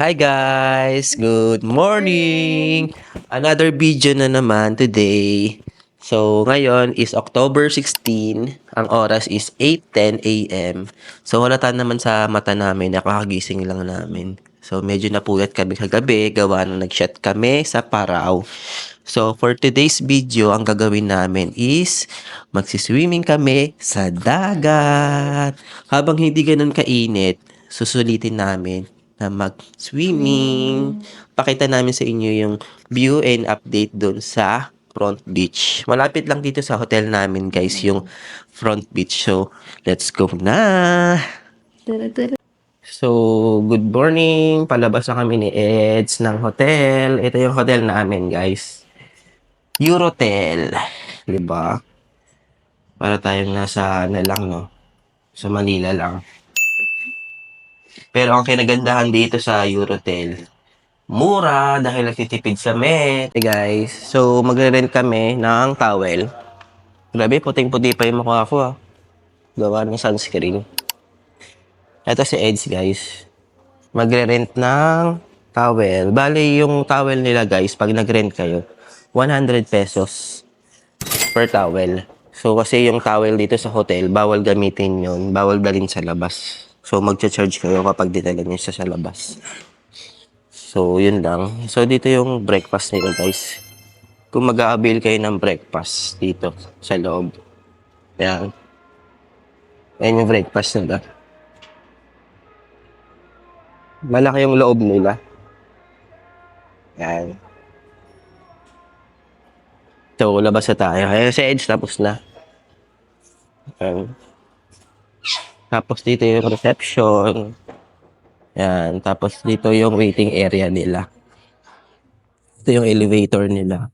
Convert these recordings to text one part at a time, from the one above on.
Hi guys! Good morning! Another video na naman today. So, ngayon is October 16. Ang oras is 8:10 a.m. So, halata naman sa mata namin, nakakagising lang namin. So, medyo napuyat kami kagabi, gawa na nag-shot kami sa Paraw. So, for today's video, ang gagawin namin is magsiswimming kami sa dagat. Habang hindi ganun kainit, susulitin namin na mag-swimming. Pakita namin sa inyo yung view and update dun sa front beach. Malapit lang dito sa hotel namin guys, yung front beach. So, let's go na! So, good morning. Palabas na kami ni Eds ng hotel. Ito yung hotel namin guys. Eurotel. Diba? Para tayong nasa, ano lang, no? Sa Manila lang. Pero ang kinagandahan dito sa Eurotel, mura dahil nagtitipid sa met. Hey guys, so magre-rent kami ng towel. Grabe, puting-puti pa yung mukha ko ah. Gawa ng sunscreen. Ito si Eds guys. Magre-rent ng towel. Bale, yung towel nila guys, pag nag-rent kayo, 100 pesos per towel. So, kasi yung towel dito sa hotel, bawal gamitin yun. Bawal dalhin sa labas. So, magcha-charge kayo kapag dinala nyo sa labas. So, yun lang. So, dito yung breakfast nila, guys. Kung mag-a-avail kayo ng breakfast dito sa loob. Yan. Yan yung breakfast nila. Malaki yung loob nila. Yan. So, labas na tayo. Kaya sa edge, tapos na. Yan. Tapos dito yung reception. Yan. Tapos dito yung waiting area nila. Ito yung elevator nila.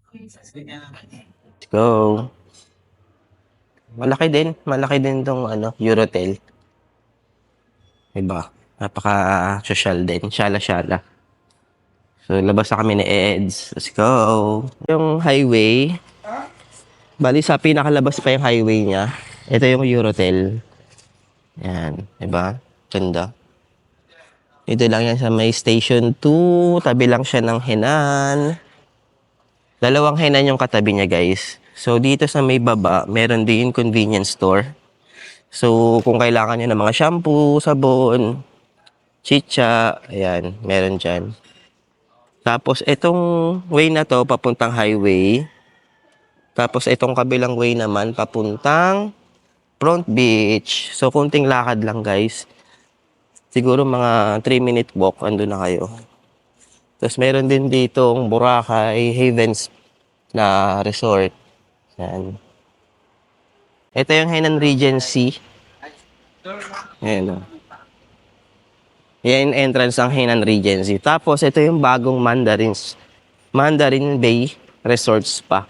Let's go. Malaki din. Malaki din tong Eurotel. Diba? Napaka-social din. Syala-syala. So, labas na kami ni Eds. Let's go. Yung highway. Bali, sa pinakalabas pa yung highway niya. Ito yung Eurotel. Yan. Diba? Ganda. Ito lang yan sa may station 2. Tabi lang siya ng Henan. Dalawang Henan yung katabi niya, guys. So, dito sa may baba, meron din convenience store. So, kung kailangan niyo ng mga shampoo, sabon, chicha, ayan, meron dyan. Tapos, itong way na to, papuntang highway. Tapos, itong kabilang way naman, papuntang front beach. So, kunting lakad lang, guys. Siguro mga 3-minute walk, andun na kayo. Tapos, meron din ditong Boracay Havens na resort. Yan. Ito yung Henan Regency. Ayan o. Yan yung entrance ng Henan Regency. Tapos, ito yung bagong Mandarin Bay Resort Spa.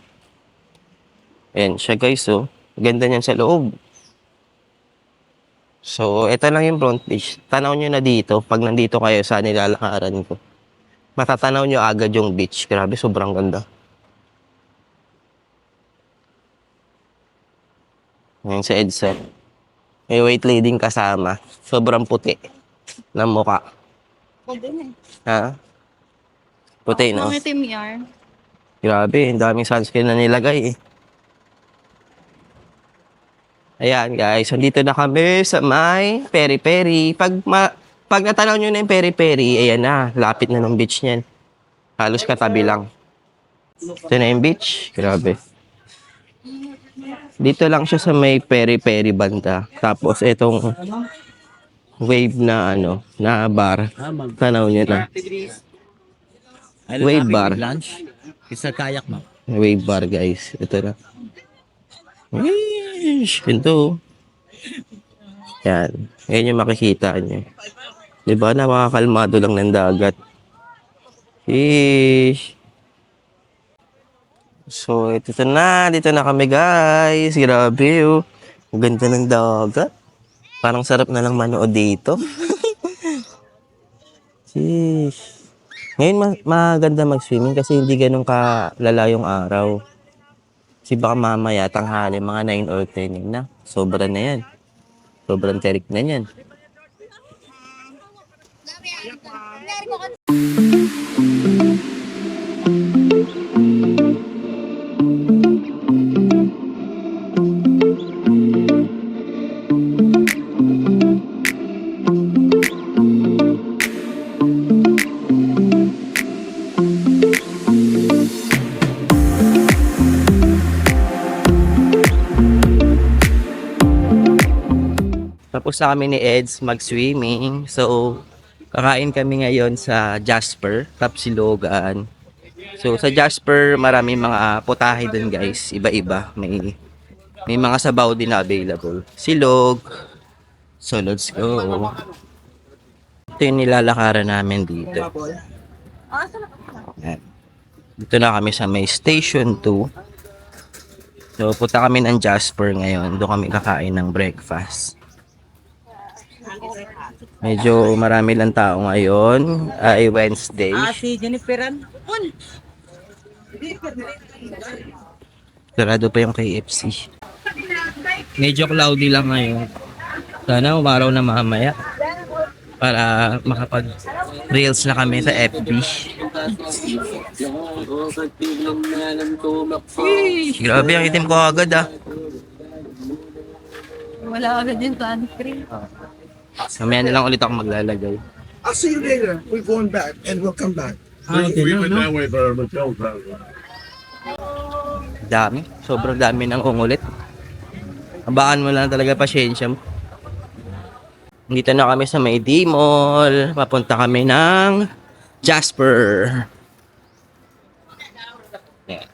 Ayan siya guys, oh. Ganda niyan sa loob. So, ito lang yung front beach. Tanaw nyo na dito, pag nandito kayo sa nilalakaran ko. Matatanaw nyo agad yung beach. Grabe, sobrang ganda. Ayan sa EDSA. May white lady kasama. Sobrang puti ng mukha. Puti na eh. Ha? Puti, no? Mga itim yarn. Grabe, ang daming sunscreen na nilagay eh. Ayan guys, andito na kami sa may peri-peri. Pag natanaw nyo na yung peri-peri, ayan na, lapit na ng beach niyan. Halos katabi lang. Ito na yung beach. Grabe. Dito lang siya sa may peri-peri banda. Tapos itong wave na na bar. Tanaw nyo na. Wave bar. Lunch? Isa kayak mo. Wave bar guys. Ito na. Wish! Ito. Yan. Yan yung makikita nyo. Diba? Nakakakalmado lang ng dagat. Ish. So, ito na. Dito na kami guys. Grabe oh. Ang ganda ng dagat. Parang sarap na lang manood dito. Sheesh. Ngayon maganda mag-swimming kasi hindi ganun kalala yung araw. Kasi baka mamaya tanghali mga 9 or 10 yun na. Sobra na yan. Sobrang terik na yan. Tapos na kami ni Eds mag-swimming. So, kakain kami ngayon sa Jasper, Tapsilogan. So, sa Jasper, marami mga putahe dun guys. Iba-iba. May mga sabaw din na available. Silog. So, let's go. Ito yung nilalakaran namin dito. Ayan. Dito na kami sa may Station 2. So, punta kami ng Jasper ngayon. Doon kami kakain ng breakfast. Medyo marami lang tao ngayon. Ay Wednesday. Si Jenniferan. Sarado pa yung KFC. Medyo cloudy lang ngayon. Sana umaraw na mamaya. Para makapag-reels na kami sa FB. Grabe ang itim ko agad ah. Wala agad yung sunscreen. Mamaya na lang ulit ako maglalagay. I'll see you later. We're going back and we'll come back. We went that way, but let's go. Dami. Sobrang dami ng ungulit. Abaan mo lang talaga pasyensya mo. Dito na kami sa may D-Mall. Papunta kami ng Jasper. Yeah.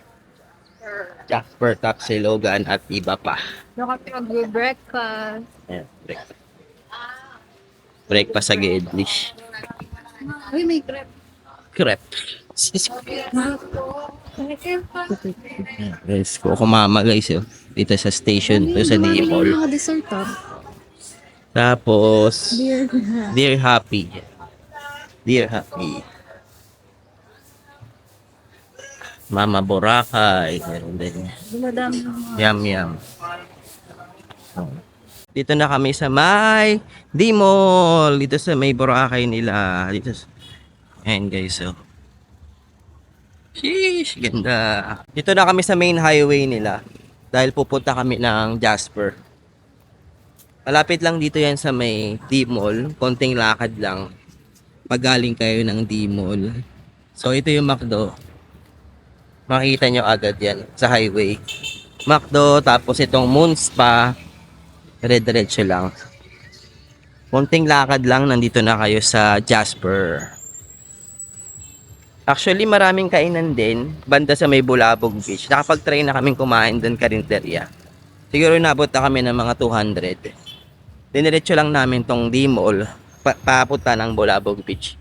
Jasper, Tapsilogan at iba pa. Doon kami mag-breakfast. Ayan, breakfast. Breakfast sa Gedlish. Uy, may crepe. Crepe. Guys, kukumama guys yun. Dito sa station, dito sa D-Mall. Mga dessert Tapos, Dear. Dear Happy. Dear Happy. Mama Boracay. Meron din. Dumadami ng mga. Yum, yum. Dito na kami sa may D-Mall. Dito sa may Boracay nila. Dito sa... Ayan guys, so. Sheesh, ganda. Dito na kami sa main highway nila. Dahil pupunta kami ng Jasper. Malapit lang dito yan sa may D-Mall. Konting lakad lang. Pagaling kayo ng D-Mall. So ito yung McDo. Makikita nyo agad yan sa highway. McDo, tapos itong Moon Spa. Diretso lang. Konting lakad lang, nandito na kayo sa Jasper. Actually, maraming kainan din. Banda sa may Bulabog Beach. Nakapag-try na kaming kumain doon karinderya. Siguro nabot na kami ng mga 200. Diniretso lang namin tong D-Mall. Papunta ng Bulabog Beach.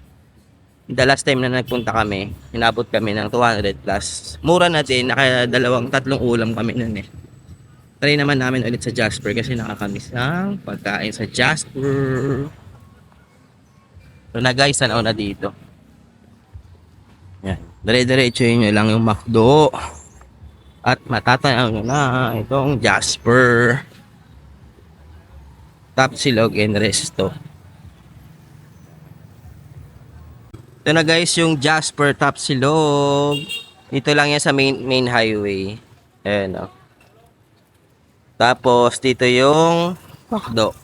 The last time na nagpunta kami, inabot kami ng 200 plus. Mura na din, naka tatlong ulam kami nun eh. Try naman namin ulit sa Jasper kasi nakakamiss ang pagkain sa Jasper. So na guys, tanaw na dito. Yan. Dire-diretso nyo lang yung McDo. At matatanaw nyo na itong Jasper. Tapsilog and Resto. Ito na guys yung Jasper Tapsilog. Dito lang yan sa main highway. Ayan o. Tapos dito yung McDo.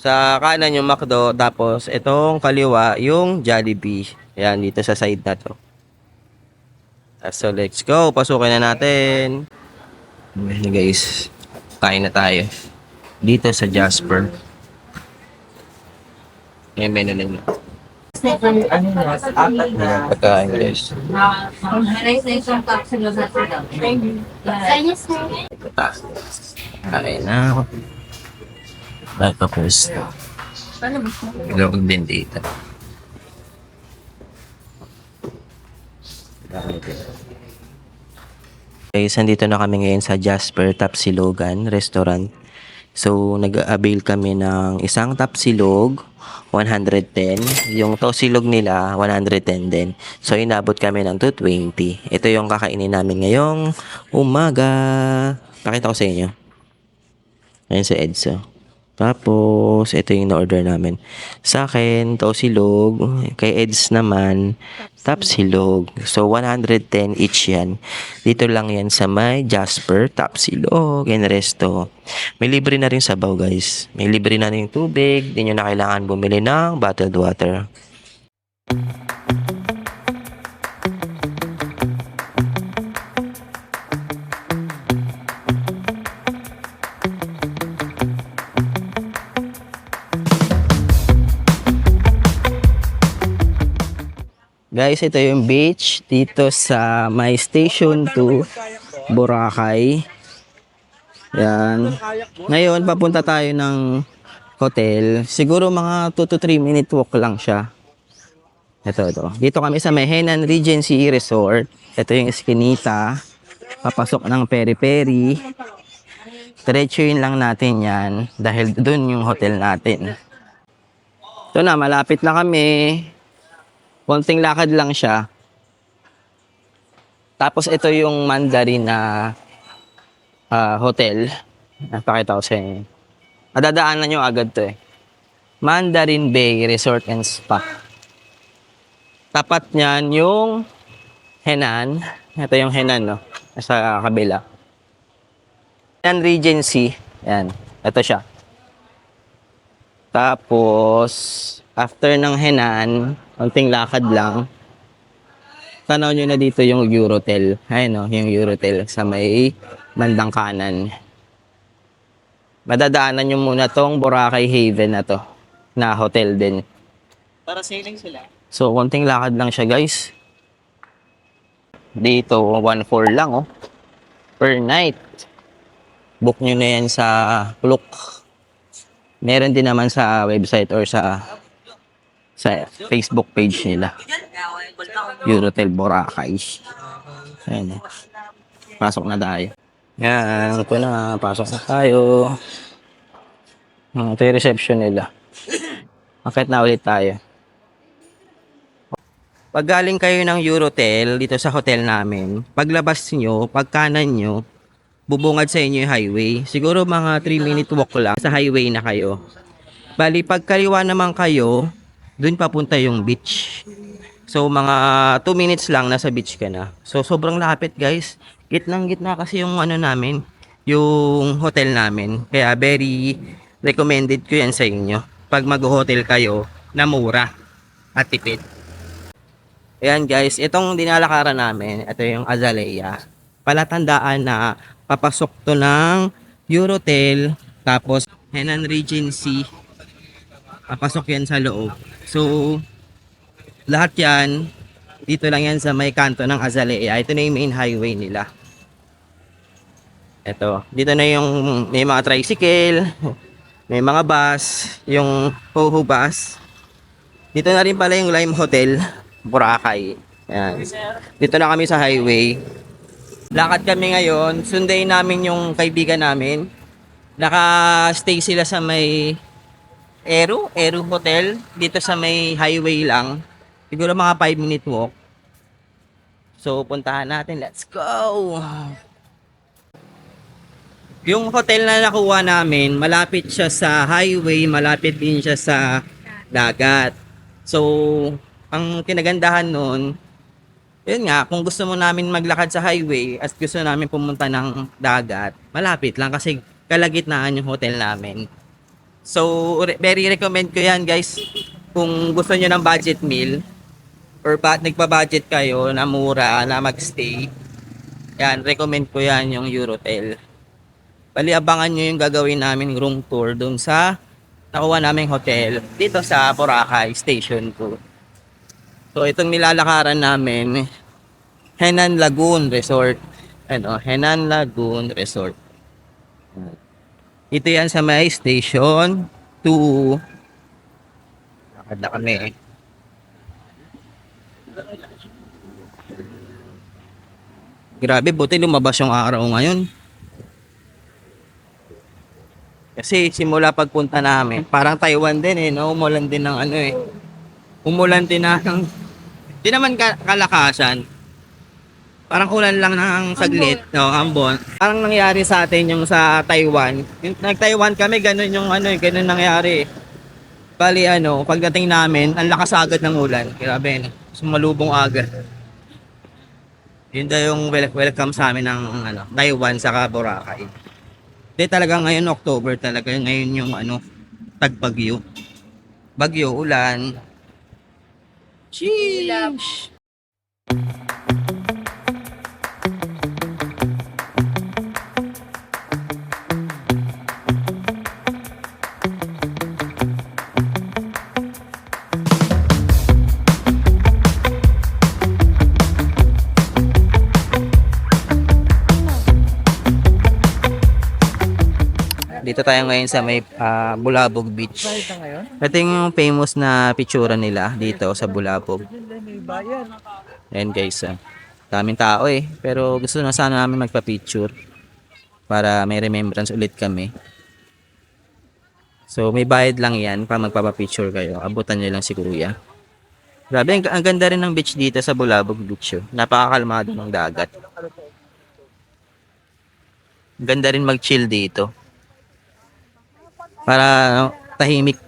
Sa kanan yung McDo, tapos itong kaliwa yung Jollibee. Ayan, dito sa side na to. So let's go, pasukin na natin. Ayan guys, kain na tayo. Dito sa Jasper. Ayan, menu nila. Pagkain guys. Kain na ako. Tapos, ilog din dito. Guys, nandito na kami ngayon sa Jasper Tapsilogan Restaurant. So, nag-avail kami ng isang tapsilog, 110. Yung tosilog nila, 110 din. So, inabot kami ng 220. Ito yung kakainin namin ngayong umaga. Pakita ko sa inyo. Ayan si Edso. Tapos, ito yung na-order namin. Sa akin, tosilog. Kay Eds naman, tapsilog. So, 110 each yan. Dito lang yan sa may Jasper, tapsilog, and resto. May libre na rin sabaw, guys. May libre na rin tubig. Di nyo na kailangan bumili ng bottled water. Guys, ito yung beach dito sa may Station 2, Boracay. Yan. Ngayon, papunta tayo ng hotel. Siguro mga 2 to 3 minute walk lang siya. Ito. Dito kami sa may Henan Regency Resort. Ito yung eskinita. Papasok ng peri-peri. Diretsuin lang natin yan dahil dun yung hotel natin. Ito na, malapit na kami. Konting lakad lang siya. Tapos ito yung Mandarin na hotel. Napakita ko sa inyo. Madadaanan nyo agad to eh. Mandarin Bay Resort and Spa. Tapat niyan yung Henan. Ito yung Henan, no? Sa kabila. Henan Regency. Yan. Ito siya. Tapos, after ng Henan, konting lakad lang. Tanaw nyo na dito yung Eurotel. Ayun no, yung Eurotel sa may bandang kanan. Madadaanan nyo muna tong Boracay Haven na to. Na hotel din. Para sailing sila. So, konting lakad lang siya, guys. Dito, 1.4 lang, oh. Per night. Book nyo na yan sa Klook. Meron din naman sa website or sa Facebook page nila. Eurotel Boracay. Ayan. Pasok na tayo. Yan. Ito na. Pasok na tayo. Ito yung reception nila. Akit na ulit tayo. Pag galing kayo ng Eurotel dito sa hotel namin, paglabas nyo, pagkanan nyo, bubungad sa inyo yung highway. Siguro mga 3-minute walk lang sa highway na kayo. Bali, pagkaliwa naman kayo, dun papunta yung beach. So, mga 2 minutes lang, nasa beach ka na. So, sobrang lapit, guys. Gitnang-gitna kasi yung ano namin, yung hotel namin. Kaya, very recommended ko yan sa inyo. Pag mag-hotel kayo, na mura at tipid. Ayan, guys. Itong dinalakaran namin, ito yung Azalea. Palatandaan na papasok to ng Eurotel, tapos Henan Regency. Papasok yan sa loob. So, lahat yan, dito lang yan sa may kanto ng Azalea. Ito na yung main highway nila. Ito, dito na yung may mga tricycle, may mga bus, yung Hoho bus. Dito na rin pala yung Lime Hotel, Boracay. Ayan. Dito na kami sa highway. Lakad kami ngayon. Sunday namin yung kaibigan namin. Naka-stay sila sa may Eru Hotel. Dito sa may highway lang. Siguro mga 5-minute walk. So, puntahan natin. Let's go! Yung hotel na nakuha namin, malapit siya sa highway, malapit din siya sa dagat. So, ang kinagandahan nun, yun nga, kung gusto mo namin maglakad sa highway at gusto namin pumunta ng dagat, malapit lang kasi kalagitnaan yung hotel namin. So, very recommend ko yan, guys. Kung gusto nyo ng budget meal or nagpa-budget kayo na mura na magstay, yan, recommend ko yan yung Eurotel. Bali, abangan nyo yung gagawin namin room tour dun sa nakuha naming hotel dito sa Boracay Station 2. So, itong nilalakaran namin, Henan Lagoon Resort. Ano, Henan Lagoon Resort. Ito yan sa may Station 2. Lakad na kami. Grabe, buti lumabas yung araw ngayon. Kasi simula pagpunta namin, parang Taiwan din eh, no? Umulan din ng ano eh. Umulan din ng, di naman kalakasan. Parang kulang lang ng saglit. No, ambon. Parang nangyari sa atin yung sa Taiwan. Yung nag-Taiwan kami, ganun yung ganun nangyari. Bali pagdating namin, ang lakas agad ng ulan. Grabe, sumalubong agad. Yun daw yung welcome sa amin ng Taiwan sa Boracay. Hindi talaga ngayon October talaga. Ngayon yung tagbagyo. Bagyo, ulan. Sheesh! Dito tayo ngayon sa may Bulabog Beach. Ito yung famous na picture nila dito sa Bulabog. Ayan guys. Daming tao pero gusto na sana namin magpa-picture para may remembrance ulit kami. So may bayad lang yan para magpapa-picture kayo. Abutan nyo lang si Kuya. Grabe, ang ganda rin ng beach dito sa Bulabog Beach. Napakakalmado ng dagat. Ganda rin mag-chill dito. Para tahimik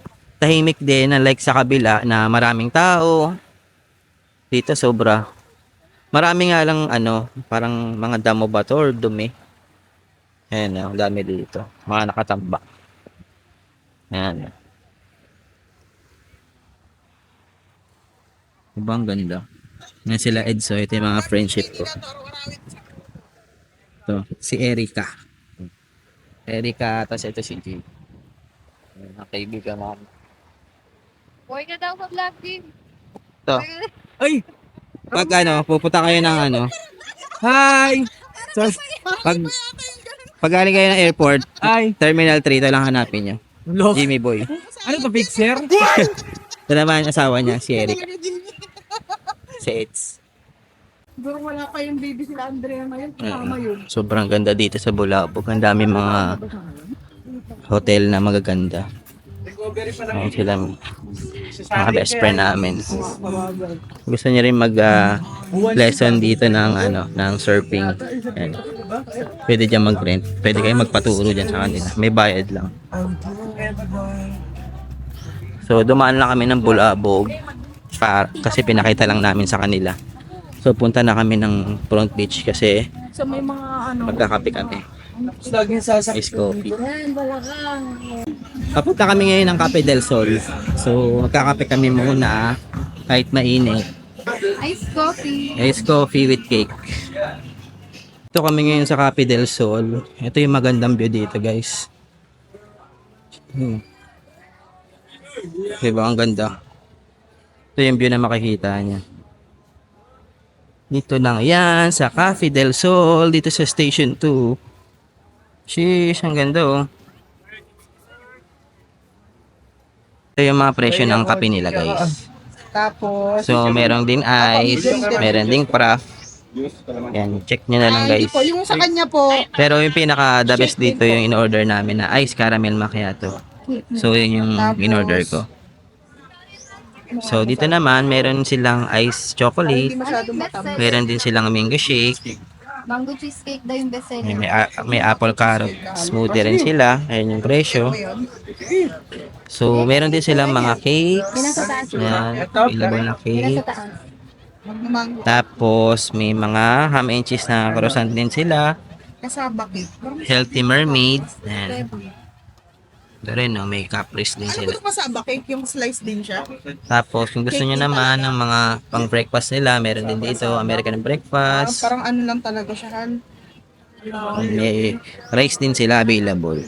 din na like sa kabila na maraming tao. Dito sobra. Marami nga lang parang mga damo ba to or dumi. Ayan, dami dito. Mga nakatambak. Ayan. Diba ang ganda? Yan sila Edso. Ito yung mga friendship ko. Ito, si Erica. Tapos ito si Jay. Ang kaibigan namin. Boy ka daw sa vlog din. Ito. Ay! Pag pupunta kayo ng Hi! So, pag galing kayo ng airport, Terminal 3, ito lang hanapin nyo. Jimmy Boy. Ano to, fixer? Ito naman ang asawa niya, si Eric. Si Eds. Pero wala pa yung baby sila Andrea ngayon. Kasama yun. Sobrang ganda dito sa Bulabog. Ang dami mga hotel na magaganda. Ayun sila mga best friend namin. Gusto niya rin mag lesson dito ng surfing. Ayan. Pwede dyan mag-rent. Pwede kayo magpaturo dyan sa kanila. May bayad lang. So dumaan lang kami ng Bulabog kasi pinakita lang namin sa kanila. So punta na kami ng Front Beach kasi So may mga magkakape kami. Ice coffee. Yan, balakang. Papunta kami ngayon ng Cafe del Sol. So magkakape kami muna kahit mainit. Ice coffee. Ice coffee with cake. Ito kami ngayon sa Cafe del Sol. Ito yung magandang view dito guys. Diba ang ganda? Ito yung view na makikita niya. Dito lang yan sa Cafe del Sol. Dito sa Station 2. Sheesh, ang ganda Ito yung mga presyo ng kape nila guys. Tapos, So meron din ice, meron din craft. Yan, check nyo na lang guys. po, yung sa kanya po, Pero yung pinaka the best dito yung in-order namin na ice caramel macchiato. So yun yung in-order ko. So dito naman meron silang ice chocolate, masyado matapos. meron din silang mango shake, Mango cheesecake daw yung best seller. may apple carrot smoothie rin sila. Ayun yung presyo. So meron din silang mga cakes. Nasa taas. Yan, available na Nasa cake. taas. Tapos may mga ham and cheese na croissant din sila. Kasabak eh. Healthy mermaid. Yan. Ito rin, may caprese din Ano sila. ba masabak cake? Yung slice din siya? Tapos kung gusto nyo naman ng mga pang breakfast nila, meron din dito American breakfast. Parang ano lang talaga siya, Han. May rice din sila available.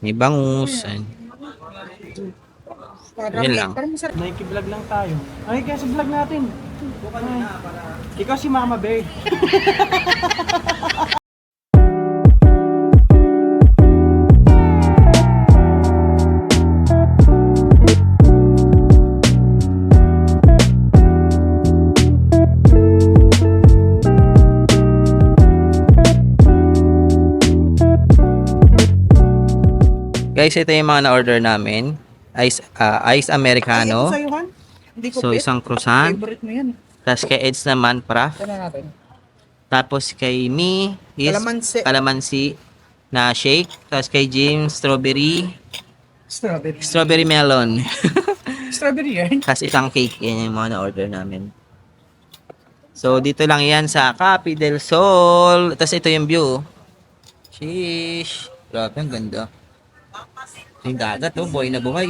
May bangus. Yan. Parang, Yun lang. parang masarap. Naki-vlog lang tayo. Ay, kaya sa vlog natin. Ay, ikaw si Mama Bear. Guys, ito yung mga na-order namin. Ice Americano. Ay, ito sa'yo, Han. Hindi ko So, bet. isang croissant. Favorite mo yan. Tapos kay Eds naman, Praf. Ito na natin. Tapos kay Me is Kalamansi. calamansi na shake. Tapos kay James, strawberry. Strawberry. Strawberry melon. Strawberry yan. Tapos isang cake. Yan yung mga na-order namin. So, dito lang yan sa Capi del Sol. Tapos ito yung view. Sheesh. Grabe, ang ganda. Yung dagat, oh. Buhay na buhay.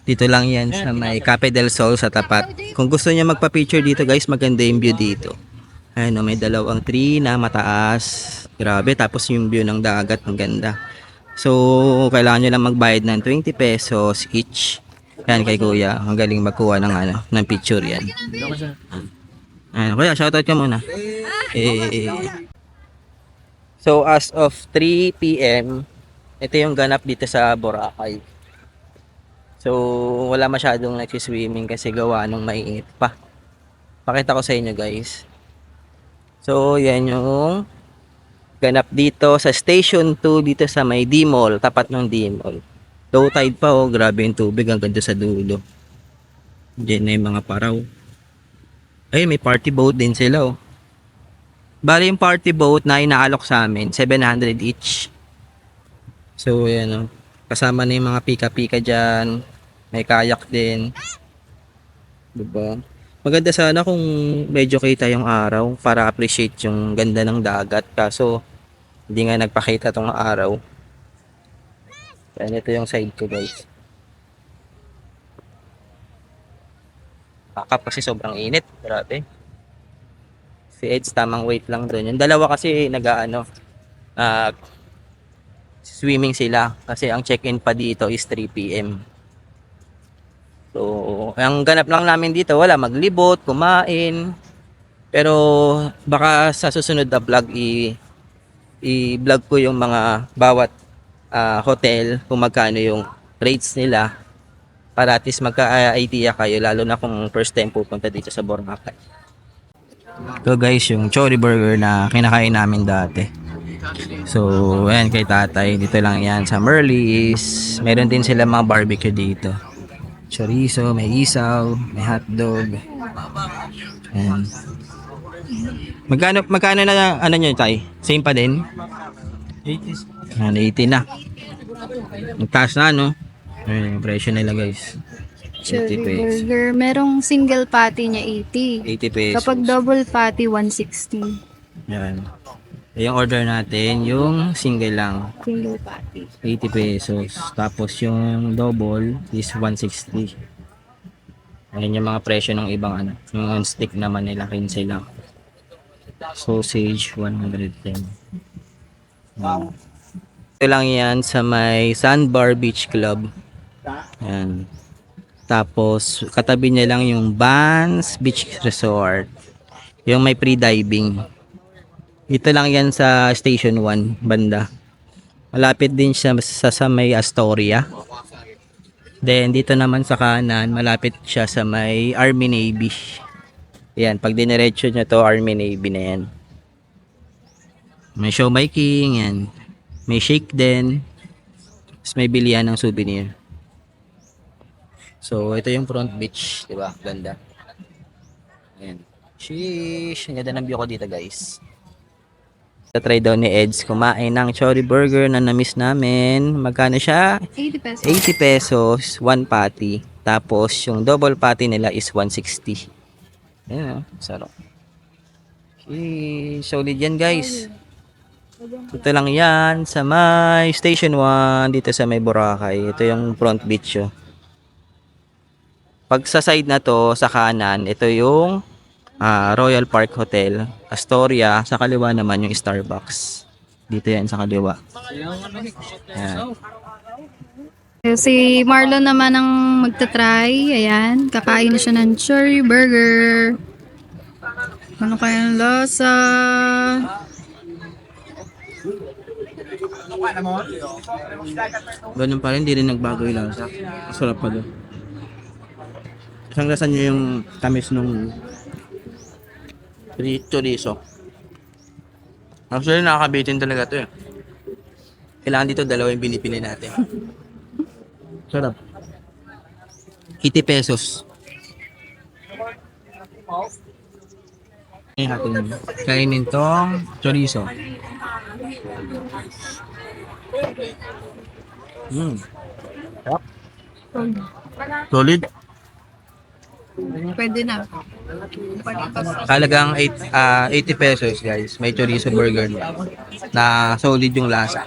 Dito lang yan sa may Cape del Sol sa tapat. Kung gusto niya magpa-picture dito guys, maganda yung view dito. Ayun, may dalawang tree na mataas. Grabe, tapos yung view ng dagat, ang ganda. So, kailangan nyo lang magbayad ng 20 pesos each. Yan kay kuya, ang galing magkuha ng picture yan. Ayun, kuya, shoutout ka muna. So, as of 3 p.m., ito yung ganap dito sa Boracay. So, wala masyadong nagsiswimming kasi gawa nung maiinit pa. Pakita ko sa inyo guys. So, yan yung ganap dito sa Station 2 dito sa may D-Mall, tapat ng D-Mall. Low tide pa oh, grabe yung tubig hanggang doon sa dulo. Diyan na yung mga paraw. Ay, may party boat din sila oh. Bali yung party boat na inaalok sa amin, 700 each. So, yan oh. Kasama na yung mga pika-pika dyan. May kayak din. Diba? Maganda sana kung medyo kita yung araw para appreciate yung ganda ng dagat. Kaso, hindi nga nagpakita tong araw. Yan, ito yung side ko guys. Pakap kasi sobrang init. Grabe. Si Eds tamang wait lang doon. Yung dalawa kasi swimming sila. Kasi ang check-in pa dito is 3 p.m. So, ang ganap lang namin dito, wala maglibot, kumain. Pero baka sa susunod na vlog i-vlog ko yung mga bawat hotel kung magkano yung rates nila para at least magka-idea kayo lalo na kung first time pupunta dito sa Boracay. So guys, yung Chori Burger na kinakain namin dati. So, ayan kay tatay, dito lang yan sa Merlis. Meron din sila mga barbecue dito. Chorizo, may isaw, may hotdog. Ayan. Magkano na ano nyo tay? Same pa din? 80. Ayan, 80 na. Magtaas na no? Ayan, yung presyo nila guys. 80 Cherry pesos. burger. Merong single patty niya 80. 80 pesos. Kapag double patty, 160. Yan. Yung order natin, yung single lang. Single patty. 80 pesos. Tapos yung double is 160. Ayan yung mga presyo ng ibang Yung on stick naman nila, 15 lang. Sausage, 110. Ayan. Ito lang yan sa may Sandbar Beach Club. Ayan. Tapos, katabi niya lang yung Vans Beach Resort. Yung may pre-diving. Ito lang yan sa Station 1, banda. Malapit din siya sa may Astoria. Then, dito naman sa kanan, malapit siya sa may Army Navy. Yan, pag diniretso nyo to, Army Navy na yan. May show biking, yan. May shake din. Tapos may bilihan ng souvenir. So, ito yung front beach, di ba? Ganda. Ayan. Sheesh, ang ganda ng view ko dito, guys. Try daw ni Eds kumain ng Chori Burger na na-miss namin. Magkano siya? 80 pesos. 80 pesos, one patty. Tapos, yung double patty nila is 160. Ayan, sarap. Solid yan, guys. Ito lang yan sa may Station 1 dito sa may Boracay. Ito yung front beach, oh. Pag sa side na to, sa kanan, ito yung Royal Park Hotel, Astoria. Sa kaliwa naman yung Starbucks. Dito yan sa kaliwa. Ayan. Si Marlon naman ang magta-try. Ayan, kakain na siya ng Chori Burger. Ano kaya ang lasa? Ganun pa rin, hindi rin nagbago yung lasa. Masarap pa doon. Isang lasa nyo yung tamis nung chorizo. Actually, nakakabitin talaga to eh. Kailangan dito dalawa yung binipili natin. Sarap. 80 pesos. Kainin tong chorizo. Solid. Pwede na. Talagang 80 pesos guys. May chorizo burger na solid yung lasa.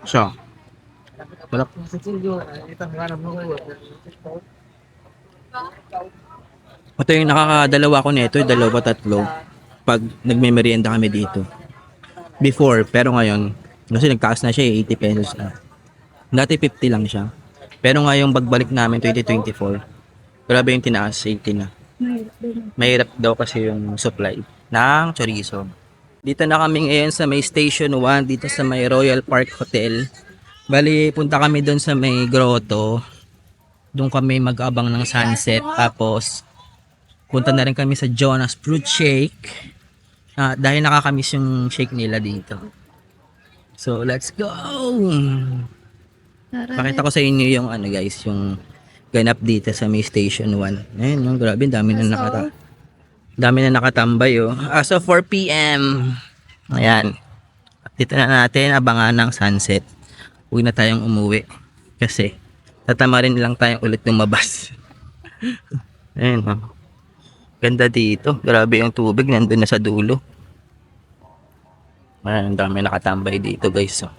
So, sarap. Ito yung nakakadalawa ko nito, dalawa tatlo. Pag nagme-merienda kami dito. Before, pero ngayon, kasi nagtaas na siya 80 pesos na. Dati 50 lang siya. Pero ngayong pagbalik namin 2024, grabe yung tinaas, 80 na. Mahirap daw kasi yung supply ng chorizo. Dito na kami ngayon sa may Station 1, dito sa may Royal Park Hotel. Bali, punta kami doon sa may grotto. Doon kami mag-abang ng sunset. Tapos, punta na rin kami sa Jonas Fruit Shake. Dahil nakakamiss yung shake nila dito. So, let's go! Pakita ko sa inyo yung ano guys, yung ganap dito sa may Station 1. Ayun, yung grabe, dami na nakatambay oh. As of 4 PM. Ayan. Dito na natin abangan ng sunset. Huwag na tayong umuwi. Kasi, tatamarin lang tayong ulit lumabas. Ayun oh. Ganda dito. Grabe yung tubig. Nandun na sa dulo. Ayan, ang dami nakatambay dito guys. Oh.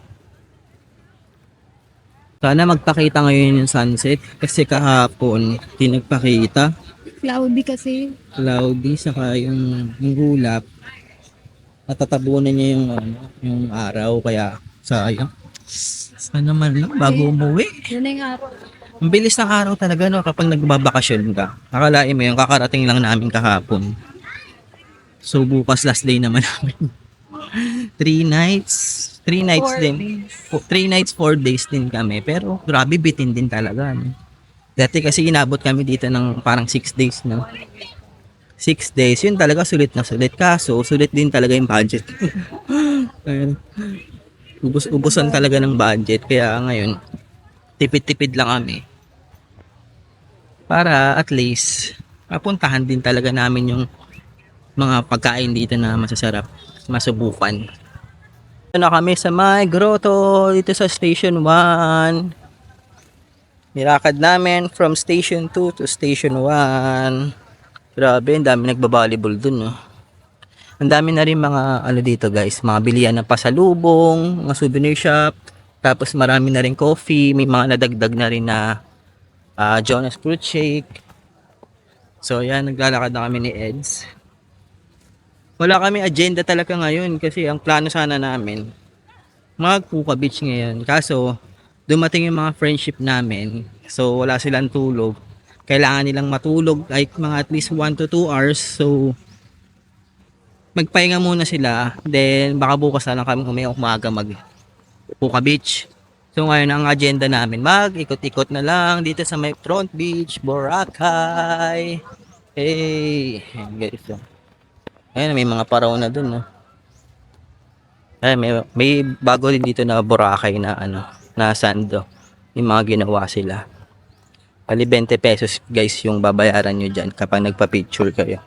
Sana magpakita ngayon yung sunset. Kasi kahapon, di nagpakita. Cloudy kasi. Cloudy, saka yung gulap. Natatabunan niya yung araw. Kaya sayang. Sana man lang bago umuwi. Yun na yung araw. Ang bilis ng araw talaga no kapag nagbabakasyon ka. Akalain mo yung kakarating lang namin kahapon. So bukas last day naman namin. 3 nights 4 days din kami. Pero grabe bitin din talaga. No? Dati kasi inabot kami dito ng parang 6 days no. 6 days. Yun talaga sulit na sulit. Kaso sulit din talaga yung budget. Ubusan talaga ng budget. Kaya ngayon tipid-tipid lang kami. Para at least mapuntahan din talaga namin yung mga pagkain dito na masasarap masubukan. Ito na kami sa may grotto dito sa Station 1. Nilakad namin from Station 2 to Station 1. Grabe, ang dami nagbabalibol dun. No? Ang dami na rin mga ano dito guys, mga bilihan ng pasalubong, mga souvenir shop. Tapos marami na rin coffee, may mga nadagdag na rin na Jonas Fruit Shake. So yan, naglalakad na kami ni Eds. Wala kami agenda talaga ngayon kasi ang plano sana namin mag-Puka Beach ngayon. Kaso dumating yung mga friendship namin. So wala silang tulog. Kailangan nilang matulog like mga at least 1 to 2 hours. So magpahinga muna sila. Then baka bukas na lang kami umaga mag-Puka Beach. So ngayon ang agenda namin, mag-ikot-ikot na lang dito sa may Front Beach, Boracay. Hey, guys. Ayun, may mga paraw na dun, no. Ay, may bago din dito na Boracay na na sando. Yung mga ginawa sila. Bali 20 pesos guys yung babayaran nyo dyan kapag nagpa-picture kayo.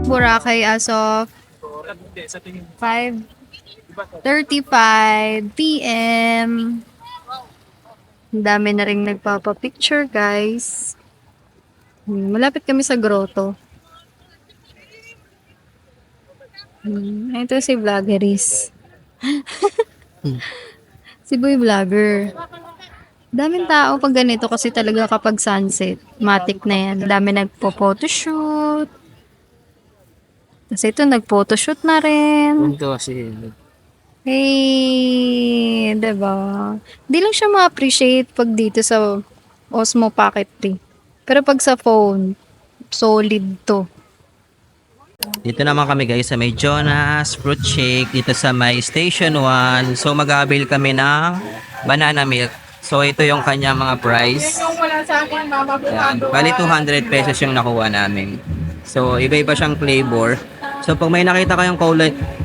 Boracay as of 5:35 PM. Ang dami na rin nagpapapicture, guys. Malapit kami sa grotto. Ito si Vloggeries. Si Boy Vlogger. Daming tao pag ganito kasi talaga kapag sunset. Matic na yan. Dami nagpo-photoshoot. Kasi ito, nag-photoshoot na rin. Ito kasi Hey, diba? Di lang siya ma-appreciate pag dito sa Osmo Pocket 3. Pero pag sa phone, solid to. Dito naman kami guys sa may Jonas Fruit Shake dito sa may Station 1. So mag-avail kami ng banana milk. So ito yung kanya mga price. Kung wala sa akin, mama, Yan. Bali 200 pesos yung nakuha namin. So iba-iba siyang flavor. So pag may nakita kayong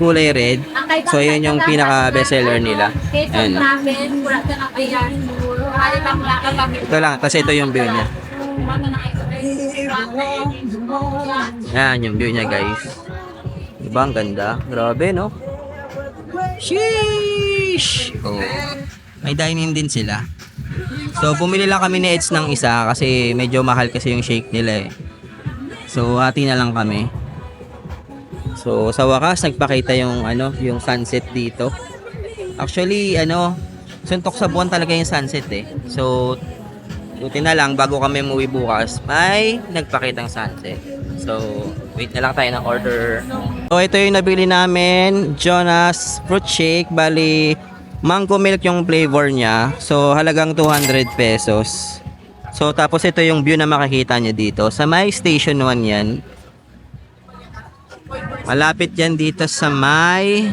kulay red, so yun yung pinaka bestseller nila. Ayan. Ito lang, kasi ito yung view niya. Yan yung view niya guys. Diba ang ganda? Grabe no? Sheesh! Oh. May dining din sila. So bumili lang kami ni Eds ng isa kasi medyo mahal kasi yung shake nila eh. So hati na lang kami. So sa wakas nagpakita yung yung sunset dito. Actually suntok sa buwan talaga yung sunset eh. So buti na lang bago kami umuwi bukas, may nagpakitang sunset. So, wait na lang tayo ng order. So, ito yung nabili namin, Jonas Fruit Shake. Bali, mango milk yung flavor niya. So, halagang 200 pesos. So, tapos ito yung view na makikita nyo dito. Sa may Station 1 yan. Malapit yan dito sa may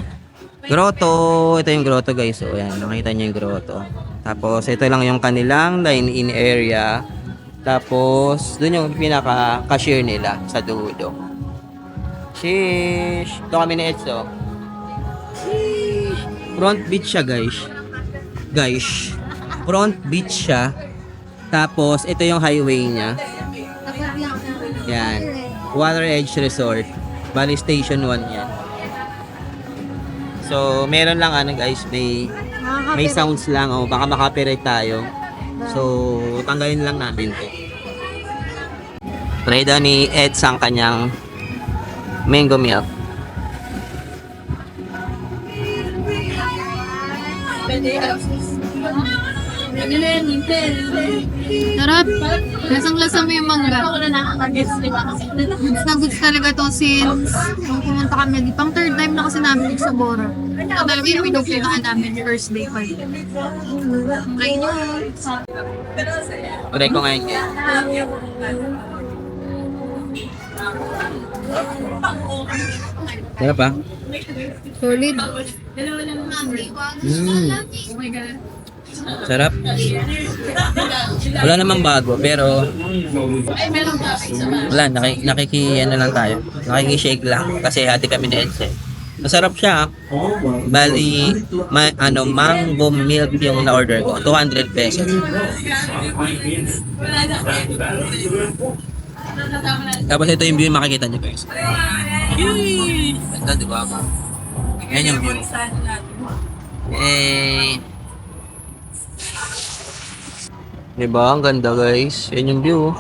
grotto. Ito yung grotto guys. So, ayan, nakita nyo yung grotto. Tapos, ito lang yung kanilang dine-in area. Tapos, dun yung pinaka-cashier nila sa dulo. Sheesh! Ito kami ni Edso. Sheesh! Front beach siya, guys. Guys. Front beach siya. Tapos, ito yung highway niya. Yan. Water Edge Resort. Bali, Station 1 yan. So, meron lang guys, may sounds lang. Baka makapirate tayo. So, tanggalin lang natin to. Try daw ni Eds ang kanyang mango milk. Sarap. Lasang-lasa mo yung mangga. Goods talaga to since nung pumunta kami dito. Pang third time na kasi namin sa Bora. Ito talaga yung pinupuntahan namin first day pa rin. Try nyo. Try ko ngayon guys. Sarap ah. Solid. Sarap. Wala namang bago pero wala, ano lang tayo. Nakiki-shake lang kasi hati kami ni Eds eh. Masarap siya. Bali, mango milk yung na-order ko. 200 pesos. Tapos ito yung view yung makikita nyo guys. Ganda diba? Yan yung view. Diba? Ang ganda guys. Yan yung view.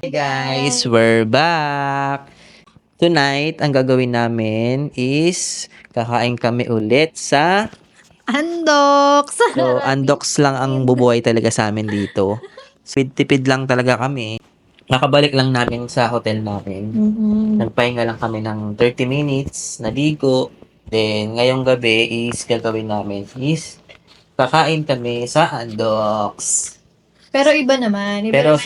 Hey guys, we're back. Tonight, ang gagawin namin is kakain kami ulit sa Andox! So, Andox lang ang bubuhay talaga sa amin dito. Tipid lang talaga kami. Nakabalik lang namin sa hotel namin. Nagpahinga lang kami ng 30 minutes, naligo. Then, ngayong gabi is gagawin namin is kakain kami sa Andox. Pero iba naman. Iba Pero naman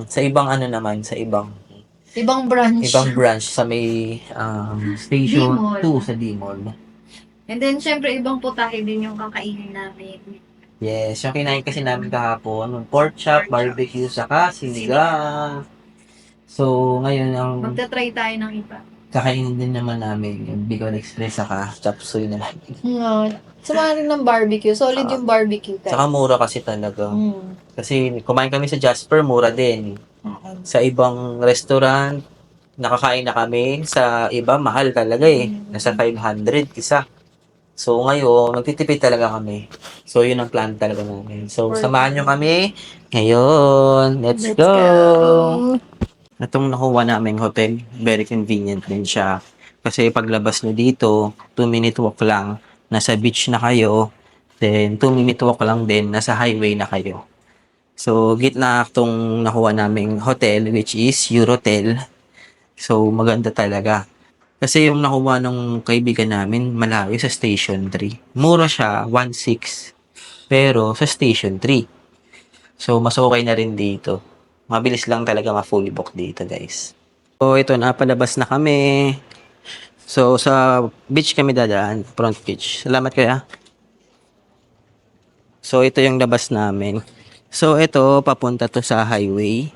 sa ibang naman, sa ibang branch. ibang branch sa may Station D-Mall. 2 sa D-Mall. And then, syempre, ibang putahe din yung kakainin namin. Yes, yung kinain kasi namin kahapon, yung pork chop, barbecue, saka sinigang. So, ngayon ang Magta-try tayo ng iba. kakainin din naman namin yung Bicol Express saka chop suey na namin. No. Samahan rin ng barbecue. Solid yung barbecue tayo. Saka mura kasi talaga. Kasi kumain kami sa Jasper, mura din. Sa ibang restaurant, nakakain na kami. Sa iba, mahal talaga eh. Nasa 500 isa. So ngayon, magtitipid talaga kami. So yun ang plan talaga namin. So samahan nyo kami ngayon. Let's go! Itong nakuha naming hotel, very convenient din siya. Kasi paglabas nyo dito, 2-minute walk lang. Nasa beach na kayo. Then 2-minute walk lang din, nasa highway na kayo. So gitna itong nakuha naming hotel, which is Eurotel. So maganda talaga. Kasi yung nakuha ng kaibigan namin, malayo sa Station 3. Mura siya, 1.6. Pero sa Station 3. So, mas okay na rin dito. Mabilis lang talaga ma-fully book dito, guys. So, ito na, palabas na kami. So, sa beach kami dadaan, front beach. Salamat kaya. So, ito yung labas namin. So, ito, papunta to sa highway.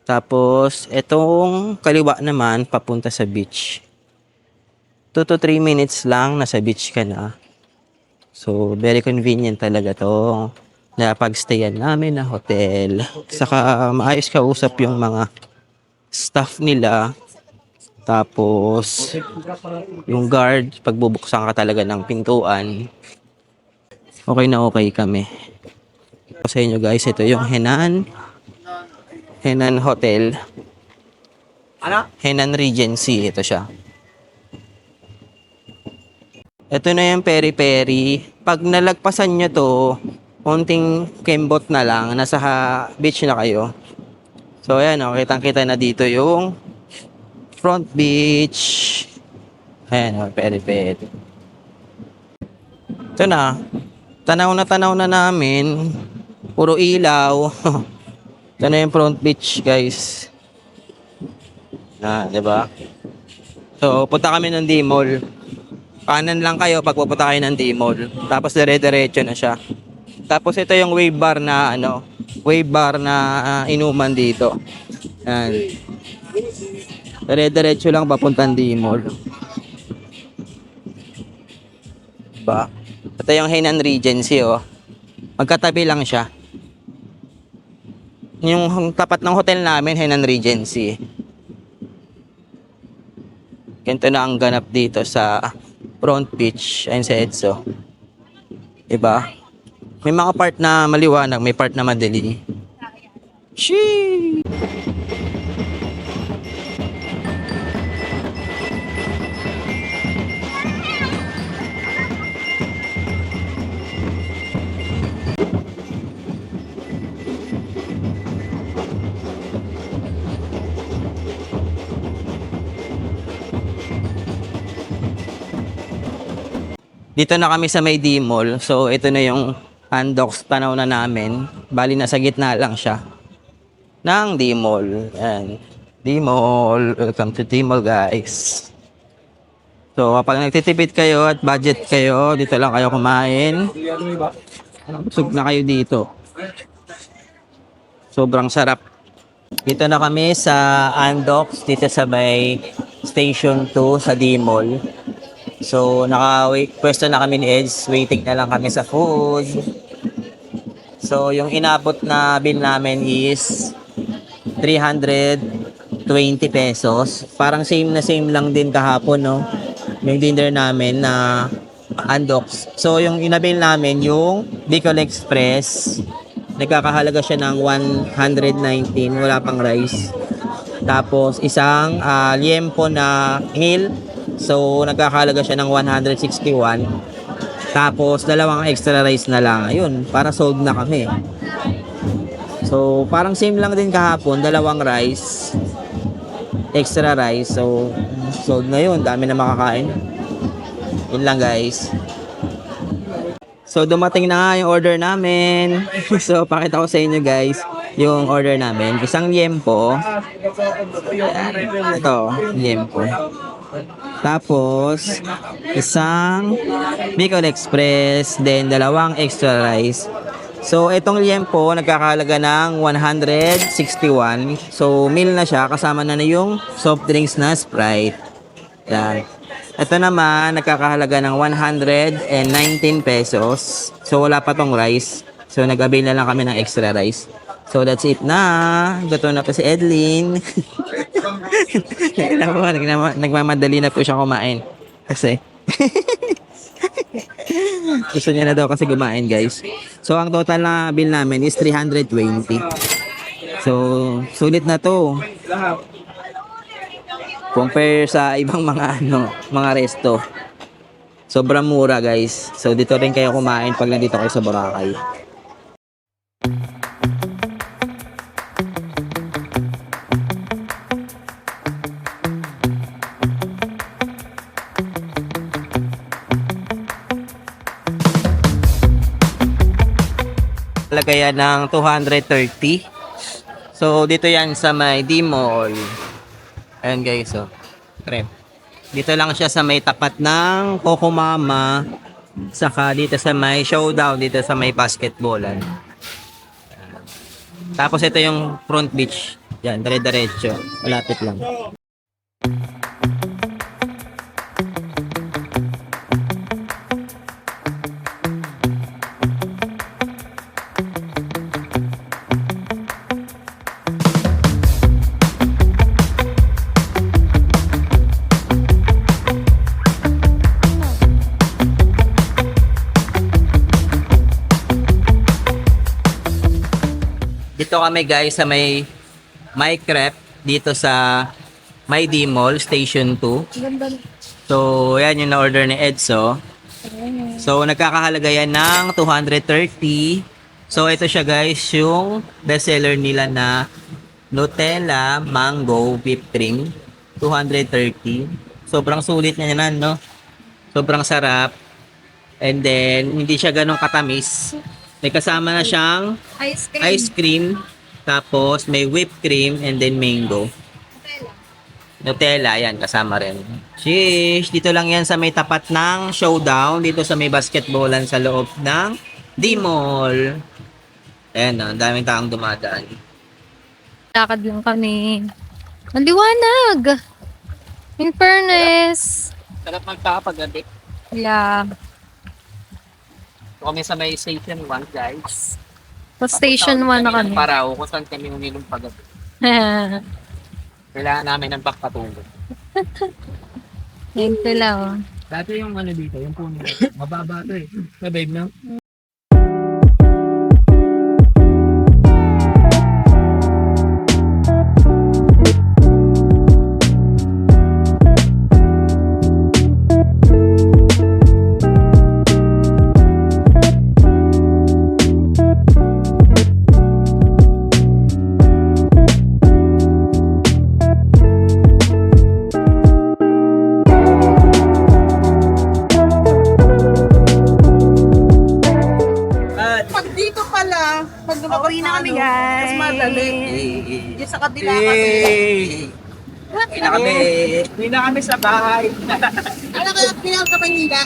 Tapos, itong kaliwa naman, papunta sa beach. 2 to 3 minutes lang, nasa beach ka na. So, very convenient talaga to na pagstayan namin na hotel. Saka, maayos kausap yung mga staff nila. Tapos, yung guard, pagbubuksan ka talaga ng pintuan, okay na okay kami. Sa inyo guys, ito yung Henan Hotel. Henan Regency, ito siya. Ito na yung peri-peri. Pag nalagpasan nyo to, konting kembot na lang, nasa beach na kayo. So ayan, kitang-kita na dito yung front beach. Ayan, peri-peri. Ito na. Tanaw na namin. Puro ilaw. Ito na yung front beach, guys. Diba? So, punta kami ng D-Mall. Kanan lang kayo pag pupunta kayo ng D-Mall. Tapos dire-diretso na siya. Tapos ito yung wave bar na inuman dito. Yan. Dire-diretso lang papuntang D-Mall. Diba? Ito yung Henan Regency, oh. Magkatabi lang siya. Yung tapat ng hotel namin, Henan Regency. Ganito na ang ganap dito sa front beach. Ayun sa EDSO. Diba? May mga part na maliwanag, may part na madali. Sheesh! Dito na kami sa may D-Mall. So, ito na yung Andox tanaw na namin. Bali, nasa gitna lang siya ng D-Mall. Ayan. D-Mall. Welcome to D-Mall, guys. So, kapag nagtitipid kayo at budget kayo, dito lang kayo kumain. Busog na kayo dito. Sobrang sarap. Dito na kami sa Andox, dito sa may Station 2 sa D-Mall. So, pwesto na kami ni Eds. Waiting na lang kami sa food. So, yung inabot na bill namin is 320 pesos. Parang same lang din kahapon, no? Yung dinner namin na Andox. So, yung inabil namin, yung Bicol Express, nagkakahalaga siya ng 119, wala pang rice. Tapos, isang liempo na meal. So, nagkakahalaga siya ng 161. Tapos, dalawang extra rice na lang. Ayun, para sold na kami. So, parang same lang din kahapon. Dalawang rice. Extra rice. So, sold na yun. Dami na makakain. Yun lang, guys. So, dumating na nga yung order namin. So, pakita ko sa inyo, guys, yung order namin. Isang liempo. Ito, liempo. Tapos, isang Bicol Express, then dalawang extra rice. So, itong liempo, nagkakahalaga ng 161. So, meal na siya, kasama na yung soft drinks na Sprite. Yan. Ito naman, nagkakahalaga ng 119 pesos. So, wala pa tong rice. So, nag-avail na lang kami ng extra rice. So, that's it na. Gusto na pa si Edlin. Nagmamadali na po siya kumain. Kasi, gusto niya na daw kasi kumain, guys. So, ang total na bill namin is 320. So, sulit na to. Compare sa ibang mga resto. Sobrang mura, guys. So, dito rin kayo kumain pag nandito kayo sa Boracay. nagkakalagayan ng 230. So, dito yan sa may D-Mall. Ayan guys, oh. Pre. Dito lang siya sa may tapat ng Coco Mama. Saka dito sa may Showdown, dito sa may basketballan. Tapos ito yung front beach. Yan, dire-diretso. Malapit lang. Dito kami guys sa may Minecraft dito sa May D Mall Station 2. Ganda. So, yan yung na-order ni Edso. So, nagkakahalaga yan ng 230. So, ito siya guys, yung bestseller nila na Nutella Mango Whipped Cream. 230. Sobrang sulit na yan, no? Sobrang sarap. And then, hindi siya ganun katamis. May kasama na siyang Ice cream. ice cream, tapos may whipped cream, and then mango. Nutella, yan, kasama rin. Sheesh! Dito lang yan sa may tapat ng Showdown, dito sa may basketballan sa loob ng D-Mall. Ayan, ang daming taong dumadaan. Lakad lang kami. Ang liwanag! In fairness. Sarap magkakapag-gabi. Yeah. So, kami sa may Station 1, guys. Pa station 1 na kami. Parao, kung saan kami uminom pag-gabi. Kailangan namin ng pagpatulog. Yan sila, oh. Dati yung ano dito, yung puno. Mababa to eh. Na babe, no? Pag dito pala, pag lumabas Pauwi na kami, ano, guys. mas madali. Yung sa kabila kasi. Uwi na kami. Uwi na kami sa bahay. Ano kaya pinag ka Manila?